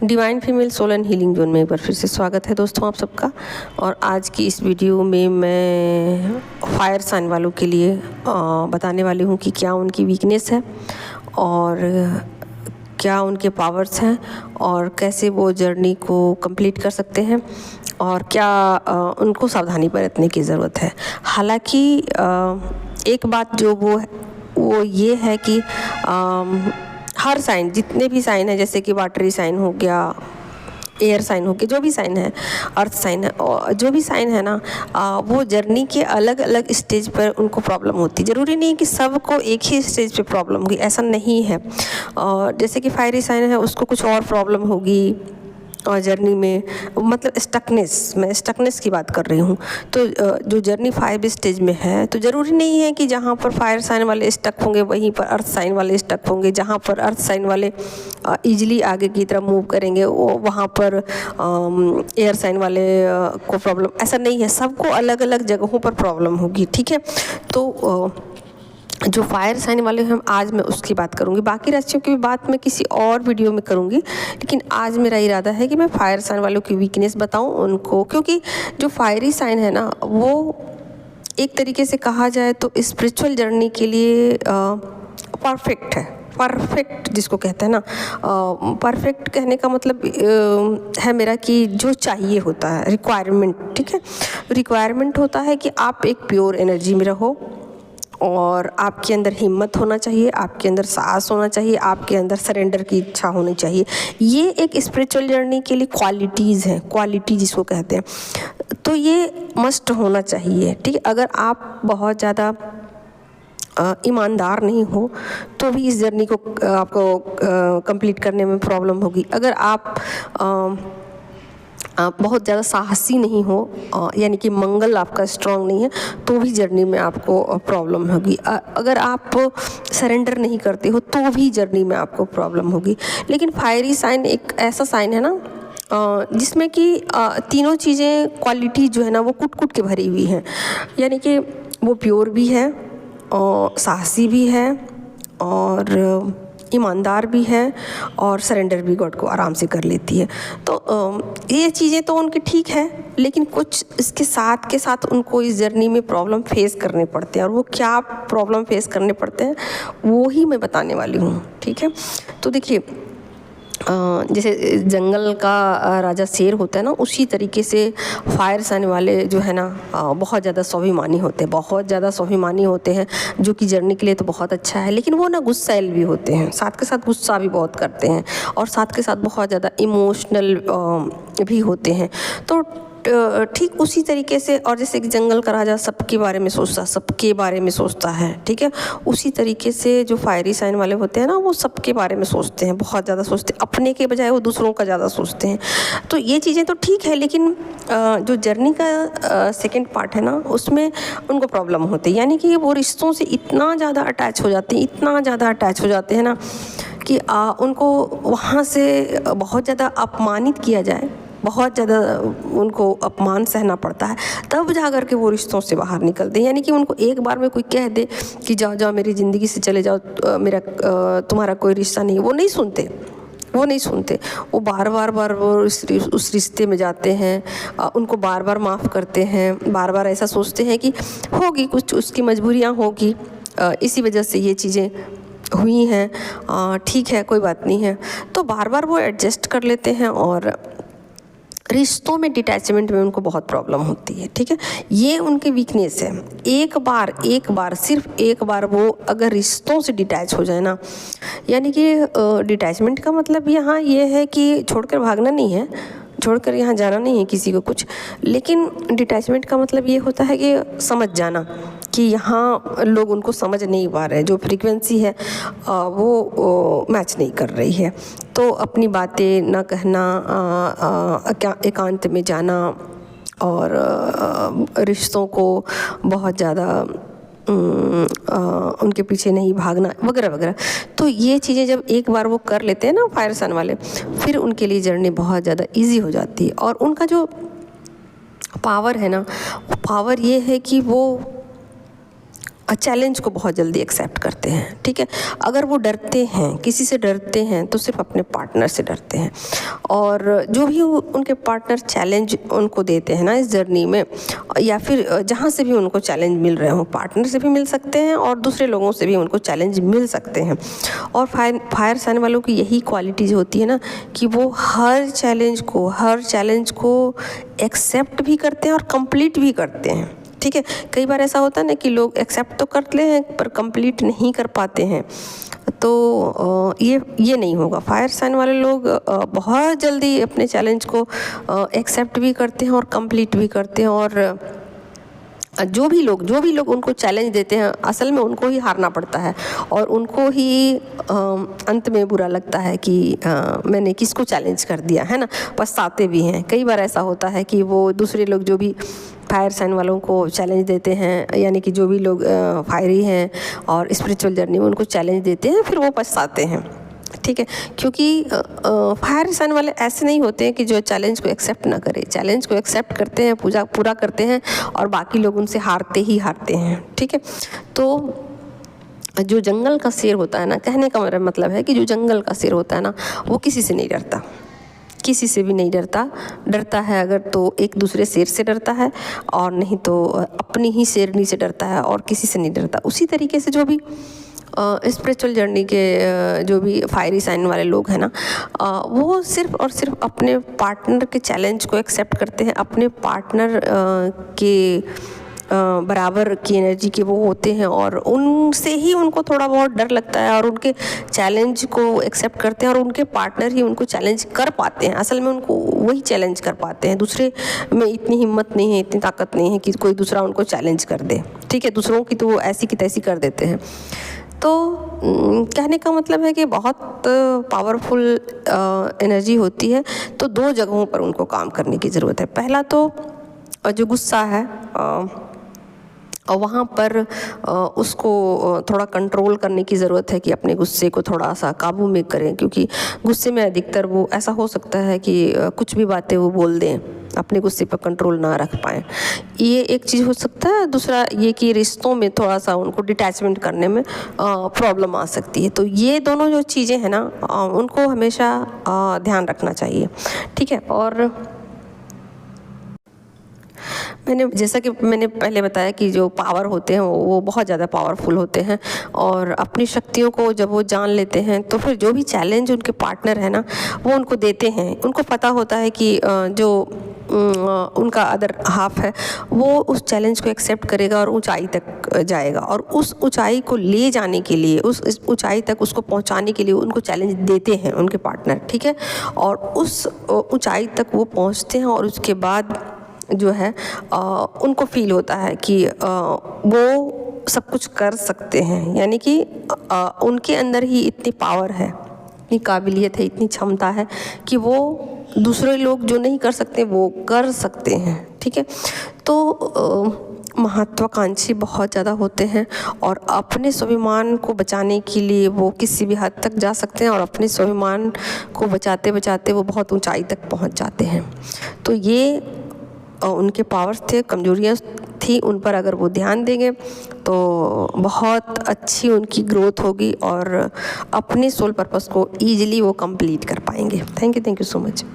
Divine female soul and healing zone में एक बार फिर से स्वागत है दोस्तों आप सबका। और आज की इस वीडियो में मैं फायर साइन वालों के लिए बताने वाली हूँ कि क्या उनकी वीकनेस है और क्या उनके पावर्स हैं और कैसे वो जर्नी को कंप्लीट कर सकते हैं और क्या उनको सावधानी बरतने की ज़रूरत है। हालांकि एक बात जो वो ये है कि हर साइन, जितने भी साइन है, जैसे कि वाटरी साइन हो गया, एयर साइन हो गया, जो भी साइन है, अर्थ साइन है, और जो भी साइन है ना, वो जर्नी के अलग अलग स्टेज पर उनको प्रॉब्लम होती है। ज़रूरी नहीं कि सबको एक ही स्टेज पे प्रॉब्लम होगी, ऐसा नहीं है। जैसे कि फायरी साइन है, उसको कुछ और प्रॉब्लम होगी और जर्नी में, मतलब स्टकनेस, मैं स्टकनेस की बात कर रही हूँ। तो जो जर्नी 5 स्टेज में है, तो ज़रूरी नहीं है कि जहाँ पर फायर साइन वाले स्टक होंगे वहीं पर अर्थ साइन वाले स्टक होंगे। जहाँ पर अर्थ साइन वाले इजीली आगे की तरफ मूव करेंगे, वो वहाँ पर एयर साइन वाले को प्रॉब्लम, ऐसा नहीं है। सबको अलग अलग जगहों पर प्रॉब्लम होगी, ठीक है। तो जो फायर साइन वाले हैं, आज मैं उसकी बात करूंगी। बाकी राशियों की भी बात मैं किसी और वीडियो में करूंगी, लेकिन आज मेरा इरादा है कि मैं फायर साइन वालों की वीकनेस बताऊं उनको, क्योंकि जो फायरी साइन है ना, वो एक तरीके से कहा जाए तो स्पिरिचुअल जर्नी के लिए परफेक्ट है। परफेक्ट जिसको कहते हैं ना, परफेक्ट कहने का मतलब है मेरा कि जो चाहिए होता है, रिक्वायरमेंट, ठीक है। रिक्वायरमेंट होता है कि आप एक प्योर एनर्जी में रहो और आपके अंदर हिम्मत होना चाहिए, आपके अंदर साहस होना चाहिए, आपके अंदर सरेंडर की इच्छा होनी चाहिए। ये एक स्पिरिचुअल जर्नी के लिए क्वालिटीज़ हैं, क्वालिटी जिसको कहते हैं। तो ये मस्ट होना चाहिए, ठीक है। अगर आप बहुत ज़्यादा ईमानदार नहीं हो तो भी इस जर्नी को आपको कंप्लीट करने में प्रॉब्लम होगी। अगर आप बहुत ज़्यादा साहसी नहीं हो, यानी कि मंगल आपका स्ट्रांग नहीं है, तो भी जर्नी में आपको प्रॉब्लम होगी। अगर आप सरेंडर नहीं करते हो तो भी जर्नी में आपको प्रॉब्लम होगी। लेकिन फायरी साइन एक ऐसा साइन है ना, जिसमें कि तीनों चीज़ें, क्वालिटी जो है ना, वो कुट कुट के भरी हुई हैं। यानी कि वो प्योर भी है और साहसी भी है और ईमानदार भी है और सरेंडर भी गॉड को आराम से कर लेती है। तो ये चीज़ें तो उनकी ठीक है, लेकिन कुछ इसके साथ के साथ उनको इस जर्नी में प्रॉब्लम फेस करने पड़ते हैं। और वो क्या प्रॉब्लम फेस करने पड़ते हैं वो ही मैं बताने वाली हूँ, ठीक है। तो देखिए, जैसे जंगल का राजा शेर होता है ना, उसी तरीके से फायर साइन वाले जो है ना, बहुत ज़्यादा स्वाभिमानी होते हैं, बहुत ज़्यादा स्वाभिमानी होते हैं, जो कि जर्नी के लिए तो बहुत अच्छा है। लेकिन वो ना गुस्सैल भी होते हैं, साथ के साथ गुस्सा भी बहुत करते हैं और साथ के साथ बहुत ज़्यादा इमोशनल भी होते हैं। तो ठीक उसी तरीके से, और जैसे कि जंगल का राजा सबके बारे में सोचता, सबके बारे में सोचता है, ठीक है, उसी तरीके से जो फायरी साइन वाले होते हैं ना, वो सबके बारे में सोचते हैं, बहुत ज़्यादा सोचते हैं। अपने के बजाय वो दूसरों का ज़्यादा सोचते हैं। तो ये चीज़ें तो ठीक है, लेकिन जो जर्नी का सेकेंड पार्ट है ना, उसमें उनको प्रॉब्लम होती है। यानी कि वो रिश्तों से इतना ज़्यादा अटैच हो जाते हैं, इतना ज़्यादा अटैच हो जाते हैं ना, कि उनको वहाँ से बहुत ज़्यादा अपमानित किया जाए, बहुत ज़्यादा उनको अपमान सहना पड़ता है, तब जा कर के वो रिश्तों से बाहर निकलते हैं। यानी कि उनको एक बार में कोई कह दे कि जाओ जाओ मेरी ज़िंदगी से चले जाओ, मेरा तुम्हारा कोई रिश्ता नहीं, वो नहीं सुनते, वो नहीं सुनते। वो बार बार वो उस रिश्ते में जाते हैं, उनको बार बार माफ़ करते हैं, बार बार ऐसा सोचते हैं कि होगी कुछ उसकी मजबूरियाँ होगी, इसी वजह से ये चीज़ें हुई हैं, ठीक है, कोई बात नहीं है। तो बार बार वो एडजस्ट कर लेते हैं और रिश्तों में डिटैचमेंट में उनको बहुत प्रॉब्लम होती है, ठीक है। ये उनकी वीकनेस है। एक बार सिर्फ एक बार वो अगर रिश्तों से डिटैच हो जाए ना, यानी कि डिटैचमेंट का मतलब यहाँ ये है कि छोड़कर भागना नहीं है, छोड़कर यहाँ जाना नहीं है किसी को कुछ, लेकिन डिटैचमेंट का मतलब ये होता है कि समझ जाना कि यहाँ लोग उनको समझ नहीं पा रहे हैं, जो फ्रीक्वेंसी है वो मैच नहीं कर रही है। तो अपनी बातें ना कहना, एकांत में जाना और रिश्तों को बहुत ज़्यादा उनके पीछे नहीं भागना, वगैरह वगैरह। तो ये चीज़ें जब एक बार वो कर लेते हैं ना फायर साइन वाले, फिर उनके लिए जर्नी बहुत ज़्यादा इजी हो जाती है। और उनका जो पावर है ना, पावर ये है कि वो चैलेंज को बहुत जल्दी एक्सेप्ट करते हैं, ठीक है। अगर वो डरते हैं, किसी से डरते हैं, तो सिर्फ अपने पार्टनर से डरते हैं। और जो भी उनके पार्टनर चैलेंज उनको देते हैं ना इस जर्नी में, या फिर जहाँ से भी उनको चैलेंज मिल रहे हों, पार्टनर से भी मिल सकते हैं और दूसरे लोगों से भी उनको चैलेंज मिल सकते हैं। और फायर साइन वालों की यही क्वालिटीज़ होती है ना कि वो हर चैलेंज को एक्सेप्ट भी करते हैं और कंप्लीट भी करते हैं, ठीक है। कई बार ऐसा होता है ना कि लोग एक्सेप्ट तो करते हैं पर कंप्लीट नहीं कर पाते हैं, तो ये नहीं होगा। फायर साइन वाले लोग बहुत जल्दी अपने चैलेंज को एक्सेप्ट भी करते हैं और कंप्लीट भी करते हैं। और जो भी लोग उनको चैलेंज देते हैं, असल में उनको ही हारना पड़ता है और उनको ही अंत में बुरा लगता है कि मैंने किसको चैलेंज कर दिया, है ना। पछताते भी हैं। कई बार ऐसा होता है कि वो दूसरे लोग जो भी फायर साइन वालों को चैलेंज देते हैं, यानी कि जो भी लोग फायरी हैं और स्पिरिचुअल जर्नी में उनको चैलेंज देते हैं, फिर वो पछताते हैं, ठीक है। क्योंकि फायर साइन वाले ऐसे नहीं होते हैं कि जो चैलेंज को एक्सेप्ट ना करें। चैलेंज को एक्सेप्ट करते हैं, पूरा करते हैं और बाकी लोग उनसे हारते हैं, ठीक है। तो जो जंगल का शेर होता है ना, कहने का मेरा मतलब है कि जो जंगल का शेर होता है ना, वो किसी से नहीं डरता, किसी से भी नहीं डरता है अगर तो एक दूसरे शेर से डरता है, और नहीं तो अपनी ही शेरनी से डरता है और किसी से नहीं डरता। उसी तरीके से जो भी स्पिरिचुअल जर्नी के जो भी फायरी साइन वाले लोग हैं ना, वो सिर्फ और सिर्फ अपने पार्टनर के चैलेंज को एक्सेप्ट करते हैं। अपने पार्टनर के बराबर की एनर्जी के वो होते हैं और उनसे ही उनको थोड़ा बहुत डर लगता है और उनके चैलेंज को एक्सेप्ट करते हैं और उनके पार्टनर ही उनको चैलेंज कर पाते हैं। असल में उनको वही चैलेंज कर पाते हैं, दूसरे में इतनी हिम्मत नहीं है, इतनी ताकत नहीं है कि कोई दूसरा उनको चैलेंज कर दे, ठीक है। दूसरों की तो वो ऐसी की तैसी कर देते हैं। तो कहने का मतलब है कि बहुत पावरफुल एनर्जी होती है। तो 2 जगहों पर उनको काम करने की ज़रूरत है। पहला तो जो गुस्सा है, और वहाँ पर उसको थोड़ा कंट्रोल करने की ज़रूरत है कि अपने गुस्से को थोड़ा सा काबू में करें, क्योंकि गुस्से में अधिकतर वो ऐसा हो सकता है कि कुछ भी बातें वो बोल दें, अपने गुस्से पर कंट्रोल ना रख पाएँ। ये एक चीज़ हो सकता है। दूसरा ये कि रिश्तों में थोड़ा सा उनको डिटैचमेंट करने में प्रॉब्लम आ सकती है। तो ये दोनों जो चीज़ें हैं ना, उनको हमेशा ध्यान रखना चाहिए, ठीक है। और जैसा कि मैंने पहले बताया कि जो पावर होते हैं वो बहुत ज़्यादा पावरफुल होते हैं, और अपनी शक्तियों को जब वो जान लेते हैं तो फिर जो भी चैलेंज उनके पार्टनर है ना वो उनको देते हैं, उनको पता होता है कि जो उनका अदर हाफ है वो उस चैलेंज को एक्सेप्ट करेगा और ऊंचाई तक जाएगा, और उस ऊंचाई को ले जाने के लिए, उस ऊंचाई तक उसको पहुंचाने के लिए उनको चैलेंज देते हैं उनके पार्टनर, ठीक है। और उस ऊंचाई तक वो पहुंचते हैं और उसके बाद जो है उनको फील होता है कि वो सब कुछ कर सकते हैं, यानी कि उनके अंदर ही इतनी पावर है, इतनी काबिलियत है, इतनी क्षमता है कि वो दूसरे लोग जो नहीं कर सकते वो कर सकते हैं, ठीक है। तो महत्वाकांक्षी बहुत ज़्यादा होते हैं और अपने स्वाभिमान को बचाने के लिए वो किसी भी हद तक जा सकते हैं, और अपने स्वाभिमान को बचाते बचाते वो बहुत ऊंचाई तक पहुंच जाते हैं। तो ये उनके पावर्स थे, कमजोरियाँ थी, उन पर अगर वो ध्यान देंगे तो बहुत अच्छी उनकी ग्रोथ होगी और अपने सोल पर्पस को ईजिली वो कंप्लीट कर पाएंगे। Thank you so much.